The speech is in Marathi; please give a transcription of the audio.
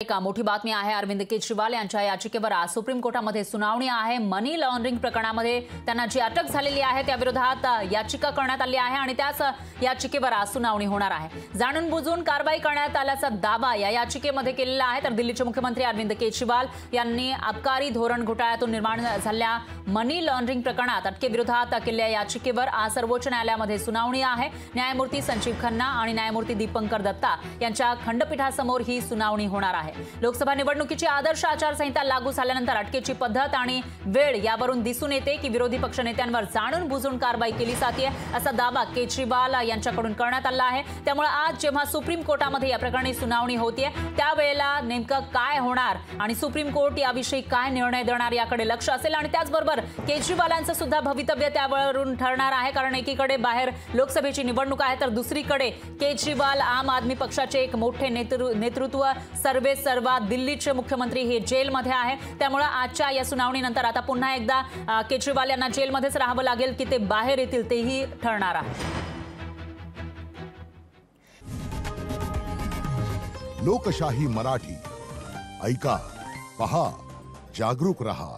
एक मोठी बातमी आहे। अरविंद केजरीवाल यांच्या याचिकेवर आज सुप्रीम कोर्टामध्ये सुनावणी आहे। मनी लॉन्ड्रिंग प्रकरणामध्ये त्यांना जी अटक झालेली आहे त्या विरोधात याचिका करण्यात आली आहे आणि त्याच याचिकेवर आज सुनावणी होणार आहे। जाणून बुजून कारवाई करण्यात आल्याचा दावा या याचिकेमध्ये केलेला आहे। तर दिल्लीचे मुख्यमंत्री अरविंद केजरीवाल यांनी अबकारी धोरण घोटाळ्यातून निर्माण झालेल्या मनी लॉन्ड्रिंग प्रकरणात अटकेविरोधात केलेल्या याचिकेवर आज सर्वोच्च न्यायालयामध्ये सुनावणी आहे। न्यायमूर्ती संजीव खन्ना आणि न्यायमूर्ती दीपंकर दत्ता यांच्या खंडपीठासमोर ही सुनावणी होणार आहे। लोकसभा निवडणुकीची आदर्श आचारसंहिता लागू झाल्यानंतर अटकेची पद्धत आणि वेळ यावरून दिसून येते की विरोधी पक्षनेत्यांवर जाणून बुजून कारवाई केली जाते असा दावा केजरीवाल यांच्याकडून करण्यात आला आहे। त्यामुळे आज जेव्हा सुप्रीम कोर्टामध्ये या प्रकरणी सुनावणी होतीये त्यावेळेला नेमकं काय होणार आणि सुप्रीम कोर्ट याविषयी काय निर्णय देणार याकडे लक्ष असेल आणि त्याचबरोबर केजरीवालांचं सुद्धा भवितव्य त्यावरून ठरणार आहे। कारण एकीकडे बाहेर लोकसभेची निवडणूक आहे तर दुसरीकडे केजरीवाल आम आदमी पक्षाचे एक मोठे नेतृत्व सर्वे सर्वा दिल्लीचे मुख्यमंत्री हे जेलमध्ये आहे। त्यामुळे आजच्या या सुनावणीनंतर आता पुन्हा एकदा केजरीवाल यांना जेलमध्येच राहावं लागेल की ते बाहेर येतील तेही ठरणार आहे। लोकशाही मराठी ऐका, पहा, जागरूक रहा।